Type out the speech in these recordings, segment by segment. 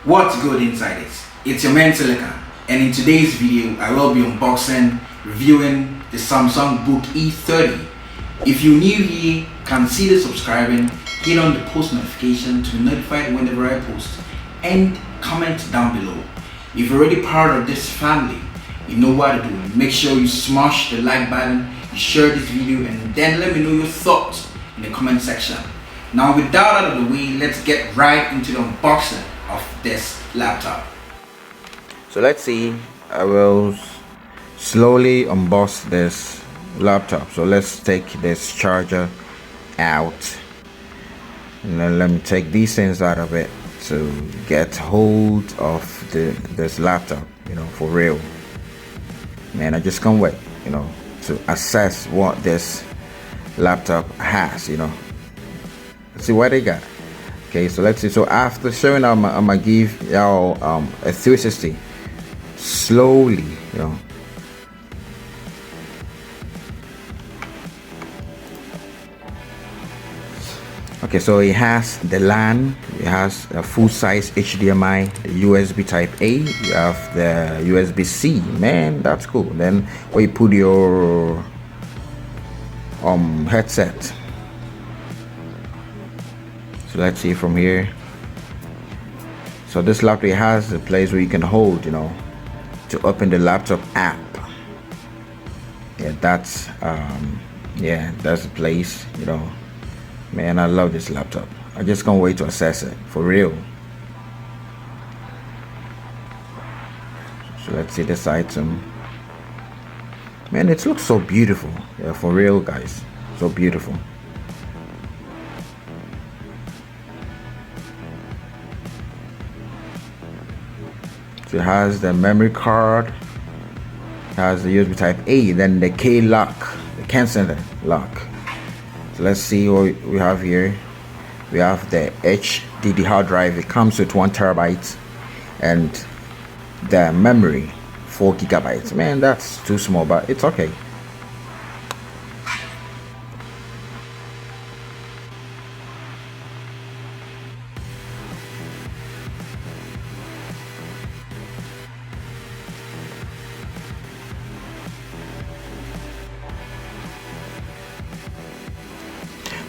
What's good inside it? It's your man Silicon, and in today's video I will be unboxing, reviewing the Samsung Book E30. If you're new here, consider subscribing, hit on the post notification to be notified whenever I post, and comment down below. If you're already part of this family, you know what to do. Make sure you smash the like button, you share this video, and then let me know your thoughts in the comment section. Now with that out of the way, let's get right into the unboxing of this laptop. So let's see. I will slowly unbox this laptop. So let's take this charger out, and then let me take these things out of it to get hold of this laptop, for real. Man, I just can't wait, to assess what this laptop has, Let's see what they got. Okay, so let's see. So after showing, I'm gonna give y'all a 360 slowly, Okay, so it has the LAN, it has a full-size HDMI, the USB Type A, you have the USB-C. Man, that's cool. Then where you put your headset. So let's see from here. So this laptop has a place where you can hold, to open the laptop app. Yeah, that's the place, Man, I love this laptop. I just can't wait to access it, for real. So let's see this item. Man, it looks so beautiful. Yeah, for real, guys. So beautiful. So it has the memory card, it has the USB Type A, then the K lock, the cancel lock. So let's see what we have here. We have the HDD hard drive. It comes with 1 terabyte, and the memory 4 gigabytes. Man, that's too small, but it's okay.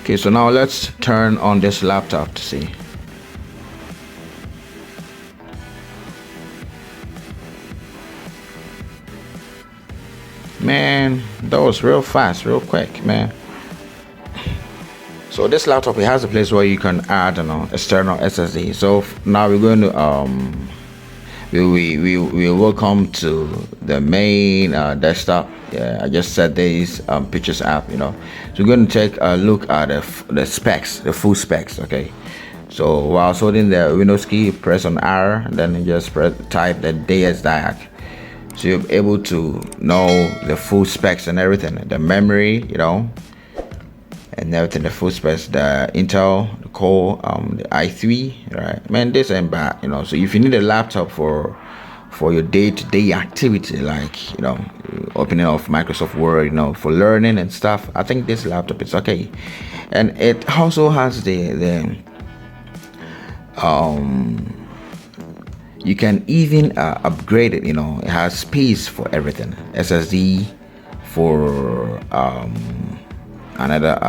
Okay, so now let's turn on this laptop to see. Man, that was real fast, real quick, man. So this laptop, it has a place where you can add external SSD. So now we're going to we welcome to the main desktop. Yeah, I just set these pictures app, So we're going to take a look at the specs, the full specs. Okay, so while holding the Windows key, press on R, and then you just type the DSDIAC. So you're able to know the full specs and everything, the memory, and everything, the full specs, the Intel, the Core, the i3, right? Man, this ain't bad, So if you need a laptop for your day-to-day activity, like opening of Microsoft Word, for learning and stuff, I think this laptop is okay. And it also has the you can even upgrade it. It has space for everything, SSD for another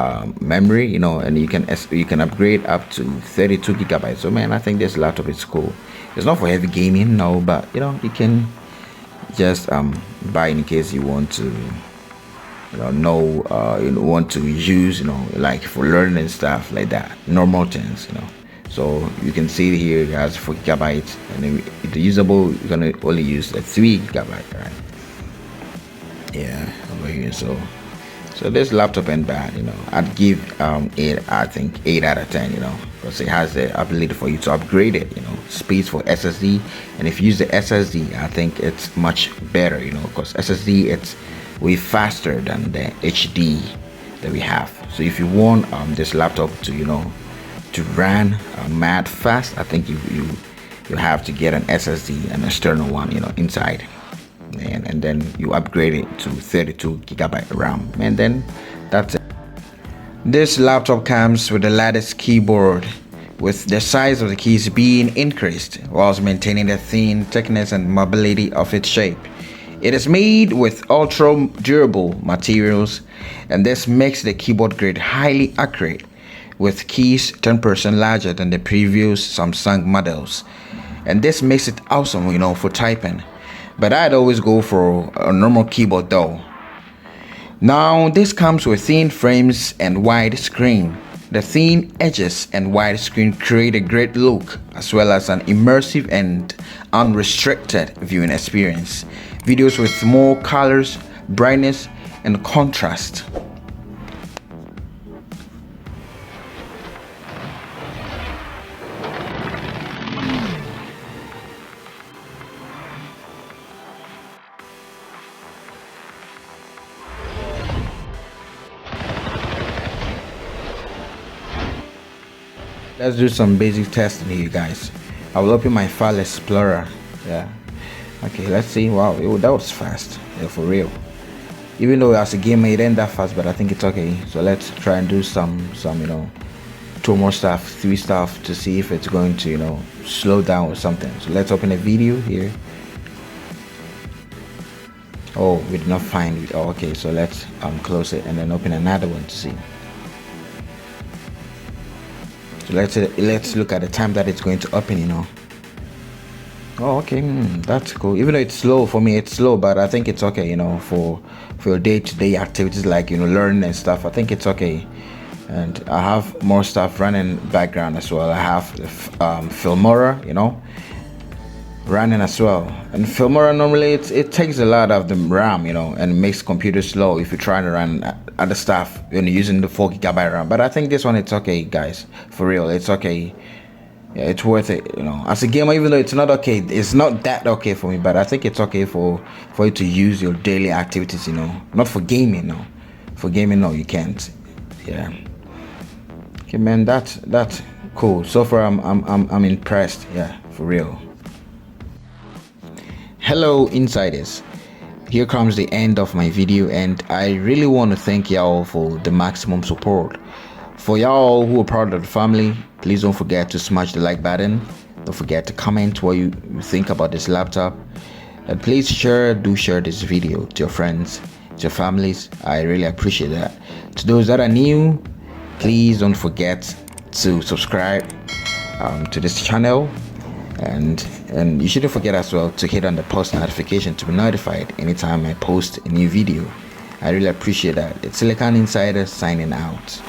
memory, and you can upgrade up to 32 gigabytes. So man, I think this laptop is cool. It's not for heavy gaming, no, but you can just buy in case you want to you want to use like for learning and stuff like that, normal things. So you can see here it has 4 gigabytes, and then it's usable. You're gonna only use a 3 gigabyte, right? Yeah, over here. So this laptop ain't bad, I'd give 8, I think 8 out of 10, because it has the ability for you to upgrade it, space for SSD. And if you use the SSD, I think it's much better, because SSD, it's way faster than the HD that we have. So if you want this laptop to run mad fast, I think you have to get an SSD, an external one, inside. And then you upgrade it to 32 gigabyte RAM, and then that's it. This laptop comes with the latest keyboard with the size of the keys being increased whilst maintaining the thin thickness and mobility of its shape. It is made with ultra durable materials, and this makes the keyboard grade highly accurate, with keys 10% larger than the previous Samsung models. And this makes it awesome, for typing. But I'd always go for a normal keyboard though. Now this comes with thin frames and wide screen. The thin edges and wide screen create a great look, as well as an immersive and unrestricted viewing experience. Videos with more colors, brightness, and contrast. Let's do some basic testing here, guys. I will open my file explorer. Yeah. Okay, let's see. Wow, that was fast. Yeah, for real. Even though as a gamer it ain't that fast, but I think it's okay. So let's try and do some 2 more stuff, 3 stuff to see if it's going to, slow down or something. So let's open a video here. Oh, we did not find it. Oh, okay. So let's close it and then open another one to see. So let's look at the time that it's going to open. Oh, okay, that's cool. Even though it's slow for me, it's slow, but I think it's okay. For your day-to-day activities like learning and stuff. I think it's okay. And I have more stuff running background as well. I have Filmora, running as well. And Filmora normally it takes a lot of the RAM, and makes computers slow if you're trying to run other stuff using the 4GB RAM. But I think this one it's okay, guys. For real, it's okay. Yeah, it's worth it. As a gamer, even though it's not okay, it's not that okay for me. But I think it's okay for you to use your daily activities. Not for gaming. No, for gaming, no, you can't. Yeah. Okay, man, that's cool. So far, I'm impressed. Yeah, for real. Hello insiders, here comes the end of my video, and I really want to thank y'all for the maximum support. For y'all who are part of the family, please don't forget to smash the like button. Don't forget to comment what you think about this laptop, and please do share this video to your friends, to your families. I really appreciate that. To those that are new, please don't forget to subscribe to this channel. And you shouldn't forget as well to hit on the post notification to be notified anytime I post a new video. I really appreciate that. It's Silicon Insider signing out.